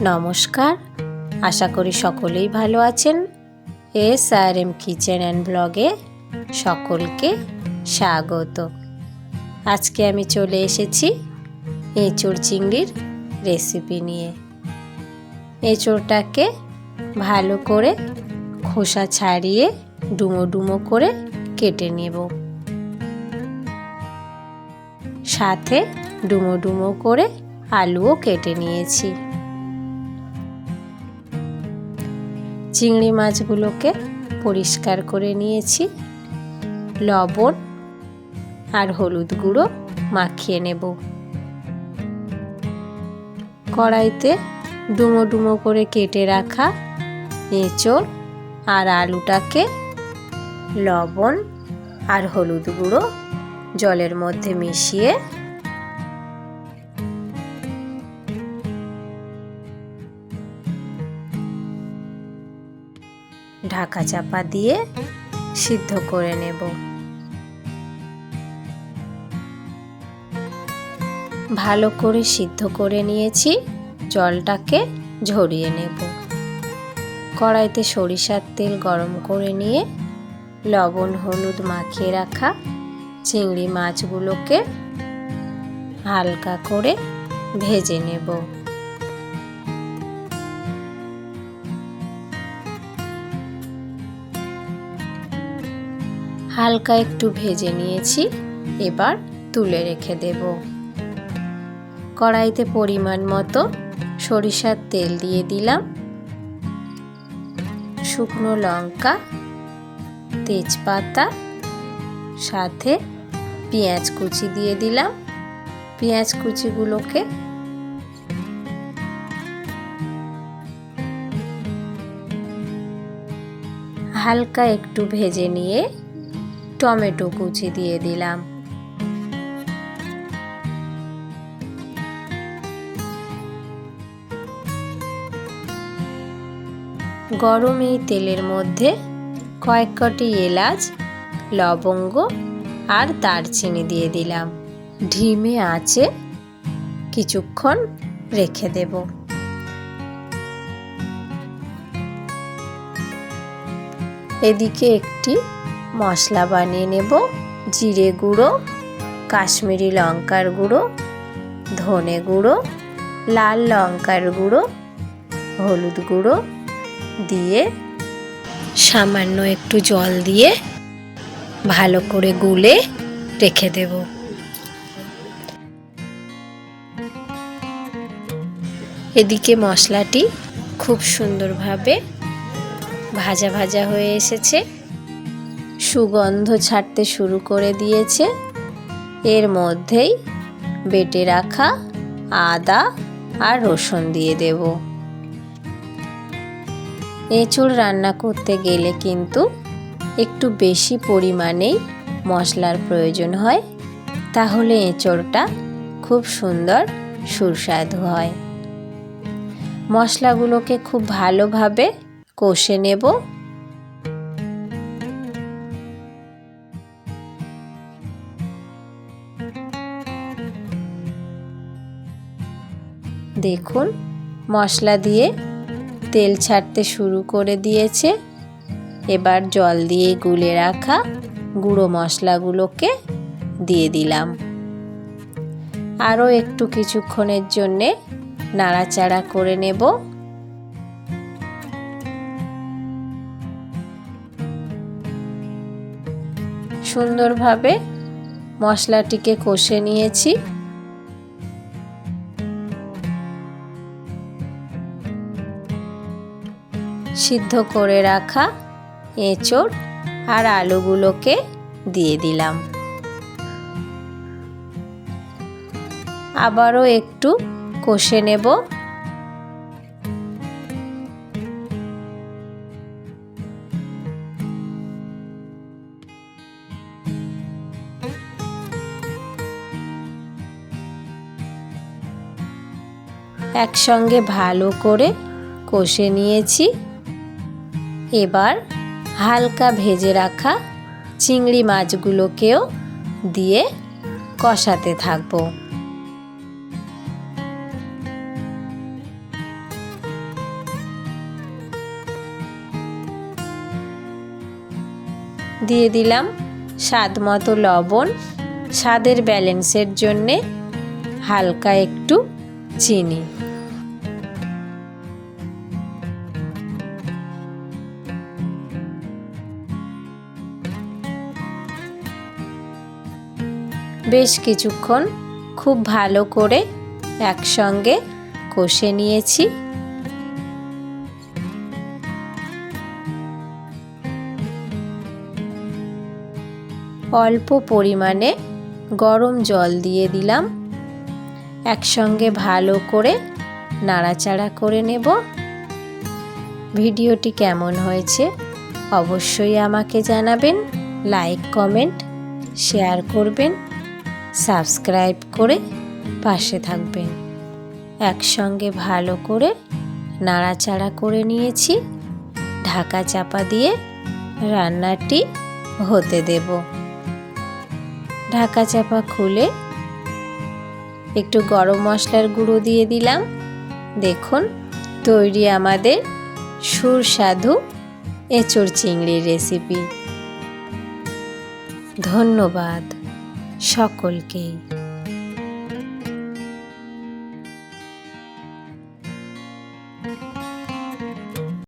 নমস্কার, আশা করি সকলেই ভালো আছেন। SRM কিচেন অ্যান্ড ব্লগে সকলকে স্বাগত। আজকে আমি চলে এসেছি এঁচোড় চিংড়ির রেসিপি নিয়ে। এঁচোড়টাকে ভালো করে খোসা ছাড়িয়ে ডুমো ডুমো করে কেটে নেব। সাথে ডুমো ডুমো করে আলুও কেটে নিয়েছি। চিংড়ি মাছগুলোকে পরিষ্কার করে নিয়েছি। লবণ আর হলুদ গুঁড়ো মাখিয়ে নেব। কড়াইতে ডুমো ডুমো করে কেটে রাখা এঁচোড় আর আলুটাকে লবণ আর হলুদ গুঁড়ো জলের মধ্যে মিশিয়ে ঢাকা চাপা দিয়ে সিদ্ধ করে নেব। ভালো করে সিদ্ধ করে নিয়েছি, জলটাকে ঝরিয়ে নেব। কড়াইতে সরিষার তেল গরম করে নিয়ে লবণ হলুদ মাখিয়ে রাখা চিংড়ি মাছগুলোকে হালকা করে ভেজে নেব। হালকা একটু ভেজে নিয়েছি, এবার তুলে রেখে দেব। কড়াইতে পরিমাণ মতো সরিষার তেল দিয়ে দিলাম। শুকনো লঙ্কা, তেজপাতা, সাথে পেঁয়াজ কুচি দিয়ে দিলাম। পেঁয়াজ কুচিগুলোকে হালকা একটু ভেজে নিয়ে টমেটো কুচি দিয়ে দিলাম। গরম এই তেলের মধ্যে কয়েক কটি এলাচ, লবঙ্গ আর দারচিনি দিয়ে দিলাম। ধিমে আঁচে কিছুক্ষণ রেখে দেব। এদিকে একটি মশলা বানিয়ে নেব। জিরে গুঁড়ো, কাশ্মীরি লঙ্কার গুঁড়ো, ধনে গুঁড়ো, লাল লঙ্কার গুঁড়ো, হলুদ গুঁড়ো দিয়ে সামান্য একটু জল দিয়ে ভালো করে গুলে রেখে দেব। এদিকে মশলাটি খুব সুন্দরভাবে ভাজা ভাজা হয়ে এসেছে, সুগন্ধ ছাড়তে শুরু করে দিয়েছে। এর মধ্যেই বেটে রাখা আদা আর রসুন দিয়ে দেব। এঁচোড় রান্না করতে গেলে কিন্তু একটু বেশি পরিমাণেই মশলার প্রয়োজন হয়, তাহলে এঁচোড়টা খুব সুন্দর সুস্বাদু হয়। মশলাগুলোকে খুব ভালোভাবে কষে নেব। দেখুন, মশলা দিয়ে তেল ছাড়তে শুরু করে দিয়েছে। এবার জল দিয়ে গুলে রাখা গুঁড়ো মশলাগুলোকে দিয়ে দিলাম। আরও একটু কিছুক্ষণের জন্যে নাড়াচাড়া করে নেব। সুন্দরভাবে মশলাটিকে কষে নিয়েছি। সিদ্ধ করে রাখা এঁচোড় আর আলুগুলোকে দিয়ে দিলাম। আবারও একটু কষে নেব। একসঙ্গে ভালো করে কষে নিয়েছি। এবার হালকা ভেজে রাখা চিংড়ি মাছগুলোকেও দিয়ে কষাতে থাকবো। দিয়ে দিলাম স্বাদ মতো লবণ, স্বাদের ব্যালেন্সের জন্যে হালকা একটু চিনি। বেশ কিছুক্ষণ খুব ভালো করে একসঙ্গে কষে নিয়েছি। অল্প পরিমাণে গরম জল দিয়ে দিলাম। একসঙ্গে ভালো করে নাড়াচাড়া করে নেব। ভিডিওটি কেমন হয়েছে অবশ্যই আমাকে জানাবেন। লাইক, কমেন্ট, শেয়ার করবেন, সাবস্ক্রাইব করে পাশে থাকবেন। একসঙ্গে ভালো করে নাড়াচাড়া করে নিয়েছি। ঢাকা চাপা দিয়ে রান্নাটি হতে দেব। ঢাকা চাপা খুলে একটু গরম মশলার গুঁড়ো দিয়ে দিলাম। দেখুন তৈরি আমাদের সুস্বাদু এঁচোড় চিংড়ির রেসিপি। ধন্যবাদ সকলকেই।